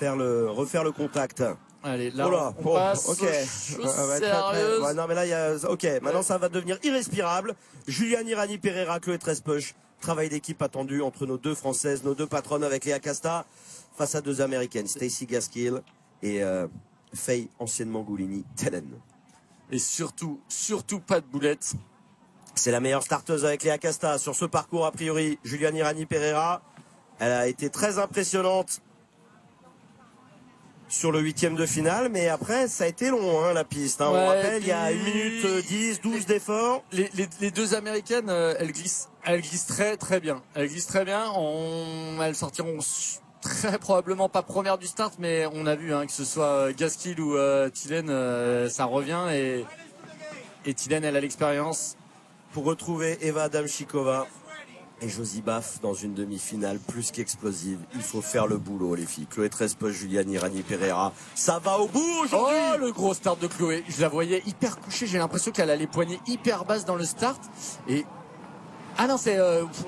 refaire le contact. Allez, là, on passe ok. aux choses sérieuses. Ouais, non, mais là, il y a, ok. Maintenant, ça va devenir irrespirable. Julian Irani Pereira, Chloé Trespeuch. Travail d'équipe attendu entre nos deux Françaises, nos deux patronnes avec Léa Casta, face à deux Américaines, Stacy Gaskill et Faye, anciennement Goulini, Tellen. Et surtout pas de boulettes. C'est la meilleure starteuse avec Léa Casta sur ce parcours, a priori. Julian Irani Pereira, elle a été très impressionnante sur le 8e de finale, mais après ça a été long, hein, la piste, hein. Ouais, on rappelle, il y a 1 minute 10, 12 d'efforts. Les deux Américaines, elles glissent très très bien. Elles glissent très bien. Elles sortiront très probablement pas première du start, mais on a vu, hein, que ce soit Gaskill ou Tillene, ça revient, et Tillene, elle a l'expérience. Pour retrouver Eva Adamchikova et Josie Baff dans une demi-finale plus qu'explosive, il faut faire le boulot, les filles. Chloé Trespeuch, Julian Irani Pereira, ça va au bout aujourd'hui. Oh, le gros start de Chloé. Je la voyais hyper couchée. J'ai l'impression qu'elle a les poignets hyper basses dans le start. Et ah non, c'est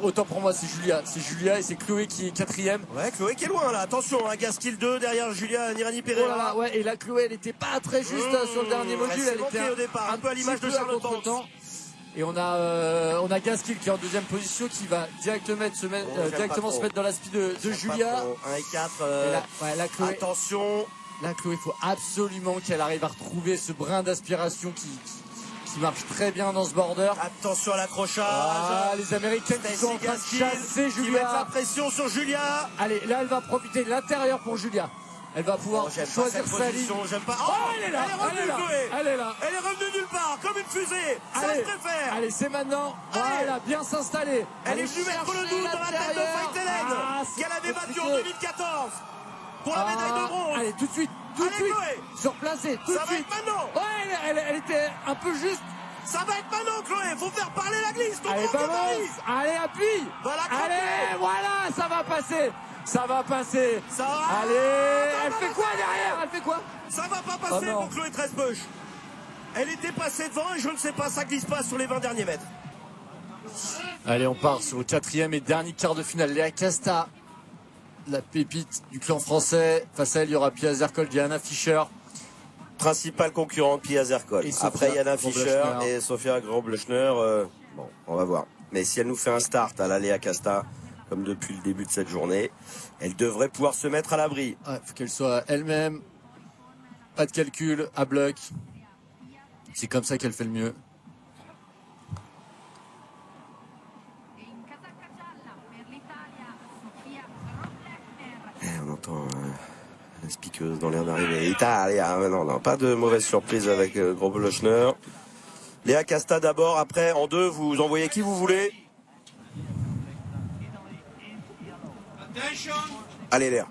autant pour moi, c'est Julia. C'est Julia et c'est Chloé qui est 4e. Ouais, Chloé qui est loin là. Attention, hein, Gaskill 2 derrière Julian Irani Pereira. Oh là là, ouais, et là Chloé, elle était pas très juste sur le dernier module. Elle était au départ, un peu à l'image de Charlotte. Et on a Gaskill qui est en 2e position, qui va directement se mettre dans la speed de Julia. 1 et 4. Là, Chloé, attention. Là, Chloé, il faut absolument qu'elle arrive à retrouver ce brin d'aspiration qui marche très bien dans ce border. Attention à l'accrochage. Ah, les Américaines qui sont en train de chasser Julia. Qui mettent la pression sur Julia. Allez, là, elle va profiter de l'intérieur pour Julia. Elle va pouvoir choisir sa ligne. J'aime pas. Oh, elle est là. Elle est là. Elle est revenue nulle part, comme une fusée. Ça, je préfère. Allez, c'est maintenant. Voilà, bien s'installer. Elle est venue mettre le doute dans la tête de Faye Tellen, qu'elle avait battu en 2014 pour la médaille de bronze. Allez, tout de suite. Surplacée, tout de suite. Ça va être maintenant. Ouais, elle était un peu juste. Ça va être maintenant, Chloé. Faut faire parler la glisse. Allez, balance. Allez, appuie. Allez, voilà, ça va passer. Ça va passer. Allez, elle fait quoi derrière? Elle fait quoi? Ça va pas passer pour Chloé Trespeuch. Elle était passée devant et je ne sais pas, ça glisse pas sur les 20 derniers mètres. Allez, on part sur le 4e et dernier quart de finale. Léa Casta, la pépite du clan français. Face à elle, il y aura Pia Zerkol, Diana Fischer. Principale concurrente, Pia Zerkol. Après, Diana Fischer et Sofia Groblechner. Bon, on va voir. Mais si elle nous fait un start à la Léa Casta, comme depuis le début de cette journée, elle devrait pouvoir se mettre à l'abri. Ouais, faut qu'elle soit elle-même, pas de calcul, à bloc. C'est comme ça qu'elle fait le mieux. Et on entend la speakeuse dans l'air d'arriver. Italia, non, pas de mauvaise surprise avec Groblechner. Léa Casta d'abord, après en 2, vous envoyez qui vous voulez. Allez Léa.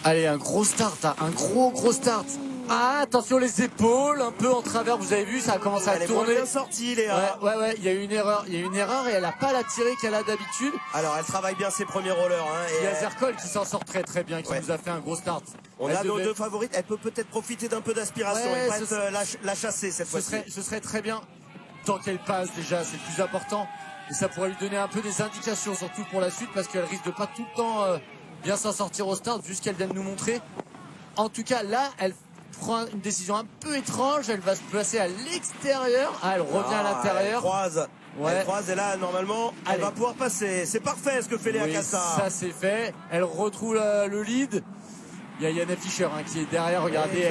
Allez, un gros start, hein, un gros start. Ah, attention les épaules, un peu en travers, vous avez vu, ça a commencé à tourner. Elle est bien sortie, Léa. Ouais, il y a eu une erreur et elle a pas la tirée qu'elle a d'habitude. Alors, elle travaille bien ses premiers rollers. Hein, il y a Zerkol qui s'en sort très très bien, qui nous a fait un gros start. On a nos deux favorites, elle peut peut-être profiter d'un peu d'aspiration et pas être la chasser cette fois-ci. Ce serait très bien, tant qu'elle passe déjà, c'est le plus important. Et ça pourrait lui donner un peu des indications, surtout pour la suite, parce qu'elle risque de pas tout le temps bien s'en sortir au start, vu ce qu'elle vient de nous montrer. En tout cas, là, elle prend une décision un peu étrange, elle va se placer à l'extérieur. Ah, elle revient à l'intérieur. Elle croise et là, normalement, elle va pouvoir passer. C'est parfait ce que fait Léa Casta. Ça, c'est fait. Elle retrouve le lead. Il y a Yana Fischer qui est derrière, regardez,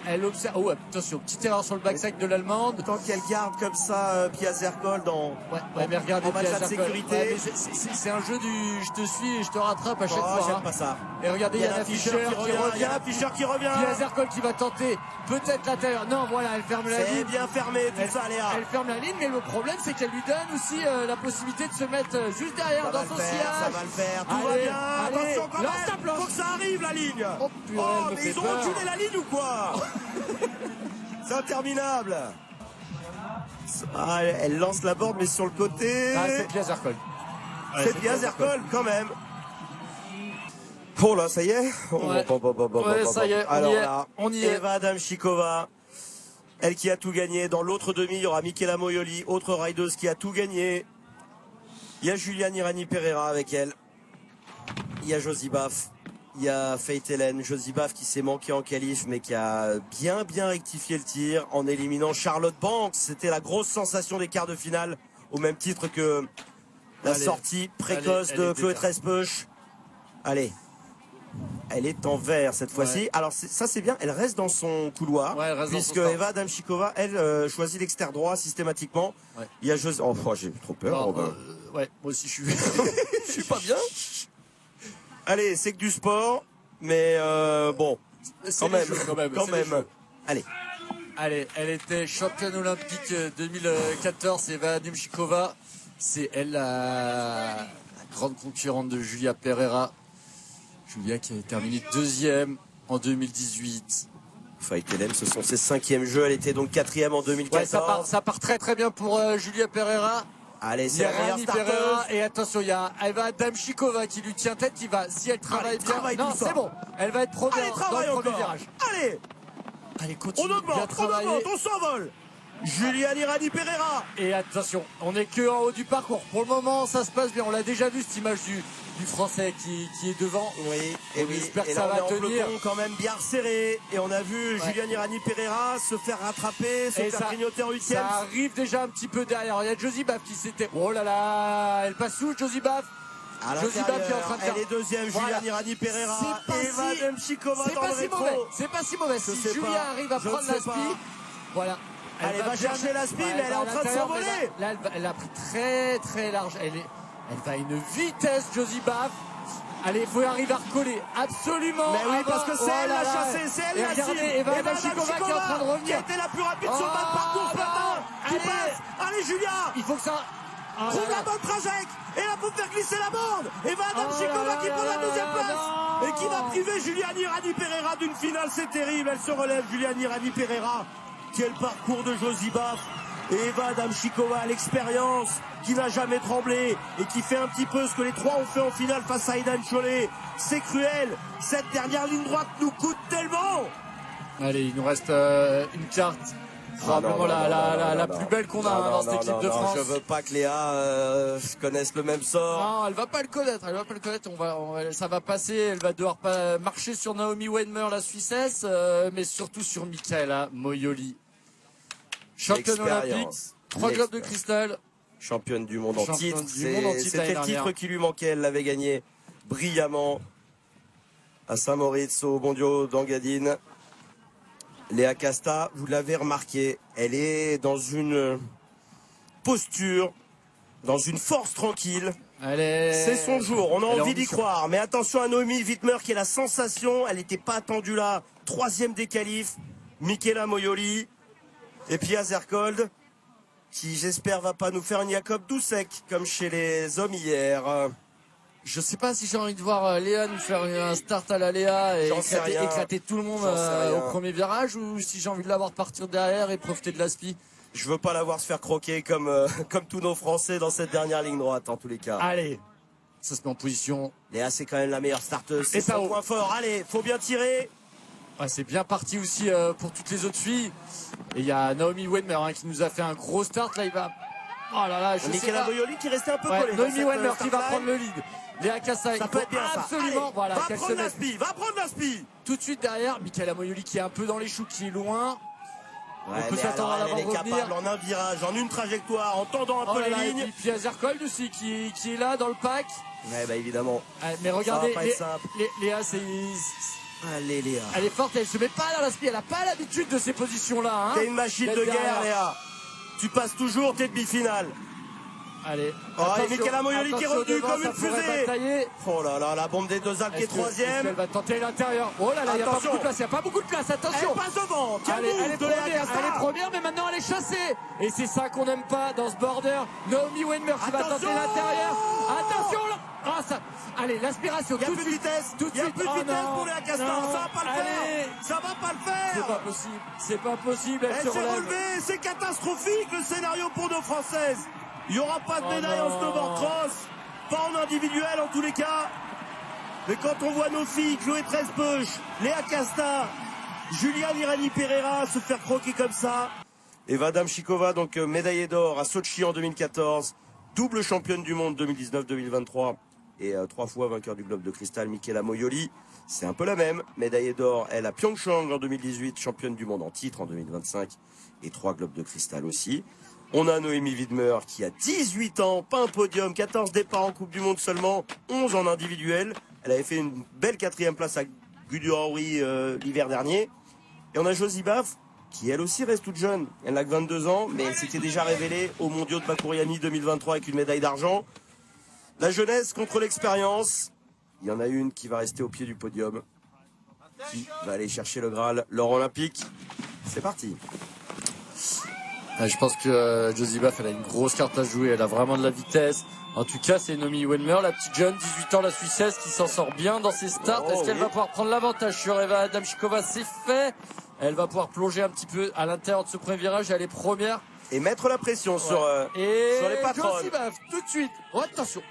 elle observe. Oh, attention, petite erreur sur le backside de l'Allemande. Tant qu'elle garde comme ça Pia Zerkol mais regardez, en match de sécurité. C'est un jeu du je te suis et je te rattrape à chaque fois. J'aime pas ça. Et regardez, Yana Fischer qui revient. Pia Zerkol qui va tenter peut-être l'intérieur. Non, voilà, elle ferme la ligne. C'est bien fermé tout ça, Léa. Elle ferme la ligne, mais le problème c'est qu'elle lui donne aussi la possibilité de se mettre juste derrière dans son sillage. Ça va le faire, tout va bien. Attention quand même, faut que ça arrive la ligne. Mais ils ont reculé la ligne ou quoi? C'est interminable. Elle lance la board mais sur le côté. C'est Pia Zerkol. C'est Pia Zerkol quand même. Oh là, ça y est. Ça y est, alors là, on y est. Eva Adamchikova, elle qui a tout gagné. Dans l'autre demi, il y aura Michela Moioli, autre rideuse qui a tout gagné. Il y a Julian Irani Pereira avec elle. Il y a Josie Baff. Il y a Faith Hélène, Josibaf qui s'est manqué en qualif, mais qui a bien rectifié le tir en éliminant Charlotte Banks. C'était la grosse sensation des quarts de finale, au même titre que la sortie précoce de Chloé Trespeuch. Allez, elle est en vert cette fois-ci. Alors ça c'est bien, elle reste dans son couloir, puisque Eva Adamchikova, elle choisit l'extérieur droit systématiquement. Il y a oh, j'ai trop peur. Moi aussi je suis je suis pas bien. Allez, c'est que du sport, mais bon, quand même. Allez, elle était championne olympique 2014, Eva Adamchikova. C'est elle la grande concurrente de Julia Pereira. Julia qui a terminé 2e en 2018. Faith Hélène, ce sont ses 5e jeux. Elle était donc 4e en 2014. Ça part très bien pour Julia Pereira. Allez, c'est la meilleure Pereira. Et attention, il y a Eva Adamchikova qui lui tient tête. Si elle travaille bien. Non, c'est bon. Elle va être première dans le premier virage. Allez, continue. On augmente, on s'envole. Juliane Irani Pereira. Et attention, on n'est que en haut du parcours. Pour le moment, ça se passe bien. On l'a déjà vu, cette image du Français qui est devant. Oui, on espère que ça va tenir. Quand même bien resserré. Et on a vu Juliane Irani Pereira se faire rattraper, se faire grignoter en 8e. Ça arrive déjà un petit peu derrière. Il y a Josibaf qui s'était... Oh là là, elle passe où, Josibaf? Josibaf qui est en train de faire... Elle est 2e, Juliane Irani Pereira. Eva Adamchikova dans le rétro. C'est pas si mauvais. Si Julia arrive à prendre la spi, voilà. Elle va chercher la spin, mais elle est en train de s'envoler. Là, elle a pris très large. Elle va à une vitesse, Josibaf. Allez, il faut arriver à recoller. Absolument. Mais oui, parce que c'est elle la chassée, c'est elle la cible. Eva Adamchikova qui est en train de revenir. Qui a été la plus rapide sur le bas de parcours ce matin. Qui passe. Allez, Julia. Il faut que ça... Trouve la bonne trajectoire. Et là, pour faire glisser la bande. Eva Adamchikova qui prend la 2e place. Et qui va priver Juliane Irani Pereira d'une finale. C'est terrible. Elle se relève, Juliane Irani Pereira. Quel parcours de Josibaf et Eva Adamchikova, l'expérience, qui n'a jamais tremblé et qui fait un petit peu ce que les trois ont fait en finale face à Aidan Cholet. C'est cruel, cette dernière ligne droite nous coûte tellement. Allez, il nous reste une carte, probablement la plus belle qu'on a dans cette équipe de France. Je veux pas que Léa connaisse le même sort. Non, elle va pas le connaître, ça va passer, elle va devoir pas marcher sur Naomi Weimer, la Suissesse, mais surtout sur Michaela Moioli. Championne olympique, 3 globes de cristal. Championne du monde en titre. C'était le titre qui lui manquait, elle l'avait gagné brillamment à Saint-Moritz au mondiaux d'Engadine. Léa Casta, vous l'avez remarqué, elle est dans une posture, dans une force tranquille. C'est son jour, on a envie d'y croire. Mais attention à Naomi Wittmer qui est la sensation, elle n'était pas attendue là. 3e des qualifs, Michaela Moioli. Et puis Azerkold, qui j'espère va pas nous faire une Jacob Doucek comme chez les hommes hier. Je sais pas si j'ai envie de voir Léa nous faire un start à la Léa et éclater tout le monde au premier virage, ou si j'ai envie de la voir partir derrière et profiter de la spi. Je veux pas la voir se faire croquer comme tous nos Français dans cette dernière ligne droite en tous les cas. Allez, ça se met en position. Léa c'est quand même la meilleure starteuse, c'est son point fort. Allez, faut bien tirer. Ouais, c'est bien parti aussi pour toutes les autres filles. Et il y a Naomi Weimer qui nous a fait un gros start. Là, il va... Oh là là, je sais pas. Michaela Moioli qui restait un peu collée. Naomi Weimer qui va prendre le lead. Léa Casta, il faut absolument... Allez, voilà, va prendre la spi. Tout de suite derrière, Michaela Moioli qui est un peu dans les choux, qui est loin. Ouais, on peut s'attendre à la voir revenir. Elle est capable en un virage, en une trajectoire, en tendant un peu les lignes. Et puis Azerkold aussi qui est là dans le pack. Ouais, bah évidemment. Mais regardez, Léa, c'est... Allez Léa. Elle est forte, elle se met pas dans la spi, elle a pas l'habitude de ces positions-là. Hein. T'es une machine de guerre, Léa. Tu passes toujours tes demi-finales. Allez. Et Michaela Moioli qui est revenue comme une fusée. Oh là là, la bombe des deux Alpes qui est 3e. Elle va tenter l'intérieur. Oh là là, il n'y a pas beaucoup de place, il n'y a pas beaucoup de place, attention. Elle passe devant. Elle est première, mais maintenant elle est chassée. Et c'est ça qu'on n'aime pas dans ce border. Naomi Weimer qui va tenter l'intérieur. Attention là. Ah, ça... Allez, l'aspiration. Il n'y a plus de vitesse. Il n'y a plus de vitesse pour Léa Casta. Ça va pas le faire. Ça va pas le faire. C'est pas possible. C'est pas possible. Elle s'est relevée. C'est catastrophique le scénario pour nos Françaises. Il n'y aura pas de médaille en snowboard cross. Pas en individuel en tous les cas. Mais quand on voit nos filles, Chloé Trespeuch, Léa Casta, Juliane Irani Pereira se faire croquer comme ça. Eva Adamchikova, donc médaillée d'or à Sochi en 2014. Double championne du monde 2019-2023. et 3 fois vainqueur du Globe de Cristal, Michela Moioli. C'est un peu la même, médaillée d'or, elle à Pyeongchang en 2018, championne du monde en titre en 2025 et 3 Globes de Cristal aussi. On a Noémie Widmer qui a 18 ans, pas un podium, 14 départs en Coupe du Monde seulement, 11 en individuel. Elle avait fait une belle 4e place à Guduri l'hiver dernier. Et on a Josie Baff qui elle aussi reste toute jeune. Elle n'a que 22 ans, mais elle s'était déjà révélée aux mondiaux de Bakouriani 2023 avec une médaille d'argent. La jeunesse contre l'expérience. Il y en a une qui va rester au pied du podium, qui va aller chercher le Graal, l'or olympique. C'est parti. Je pense que Josie Baff, elle a une grosse carte à jouer, elle a vraiment de la vitesse. En tout cas, c'est Noémie Widmer, la petite jeune, 18 ans, la Suissesse, qui s'en sort bien dans ses starts. Est-ce qu'elle va pouvoir prendre l'avantage sur Eva Adamchikova? C'est fait. Elle va pouvoir plonger un petit peu à l'intérieur de ce premier virage. Elle est première. Et mettre la pression sur les patronnes. Josie Baff, tout de suite. Oh,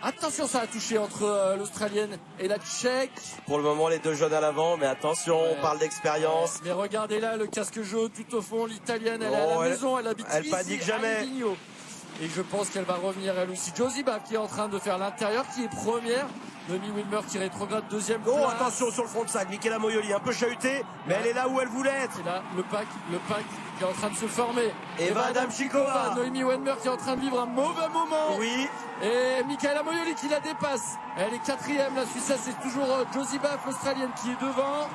attention, ça a touché entre l'Australienne et la Tchèque. Pour le moment, les deux jeunes à l'avant, mais attention, on parle d'expérience. Mais regardez là, le casque jaune tout au fond, l'Italienne, elle est à la maison, elle habite ici. Elle panique jamais. Et je pense qu'elle va revenir elle aussi. Josie Baff qui est en train de faire l'intérieur, qui est première. Noémie Widmer qui rétrograde deuxième. Oh, attention sur le front de sac. Michela Moioli un peu chahutée, mais elle est là où elle voulait être. Et là, le pack qui est en train de se former. Eva Adamchikova. Noémie Widmer qui est en train de vivre un mauvais moment. Oui. Et Michela Moioli qui la dépasse. Elle est 4e. La Suissesse, c'est toujours Josie Baff, l'Australienne, qui est devant.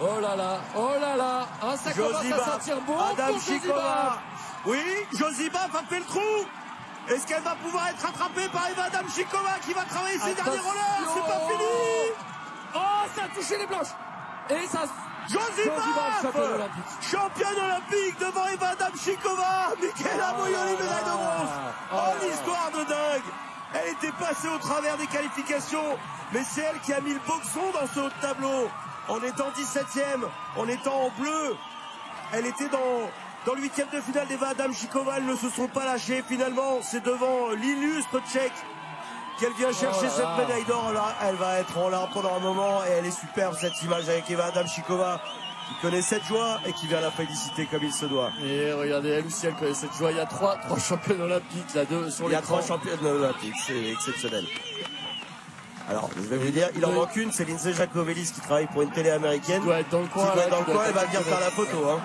Oh là là. Ah, ça commence à sentir bon pour Josie Baff. Oui, Josie Baff a fait le trou. Est-ce qu'elle va pouvoir être rattrapée par Eva Adamchikova qui va travailler ses derniers rollers? C'est pas fini. Oh, ça a touché les blanches. Et ça... Josie Baff, championne olympique devant Eva Adamchikova. Michela Moioli, médaille de bronze. Oh, l'histoire de dingue. Elle était passée au travers des qualifications, mais c'est elle qui a mis le boxon dans ce haut de tableau. En étant 17e, en étant en bleu. Elle était dans le 8e de finale d'Eva Adamchikova. Elles ne se sont pas lâchées finalement. C'est devant l'illustre Tchèque qu'elle vient chercher cette médaille d'or. Là, elle va être en larmes pendant un moment et elle est superbe cette image avec Eva Adamchikova qui connaît cette joie et qui vient la féliciter comme il se doit. Et regardez, elle aussi elle connaît cette joie. Il y a trois championnes olympiques là, deux sur les. Il y a 3 championnes olympiques, c'est exceptionnel. Alors, je vais vous dire, il en manque une, c'est Lindsay Jacobellis qui travaille pour une télé américaine. Qui doit être dans le coin. Elle va venir faire la photo. Hein.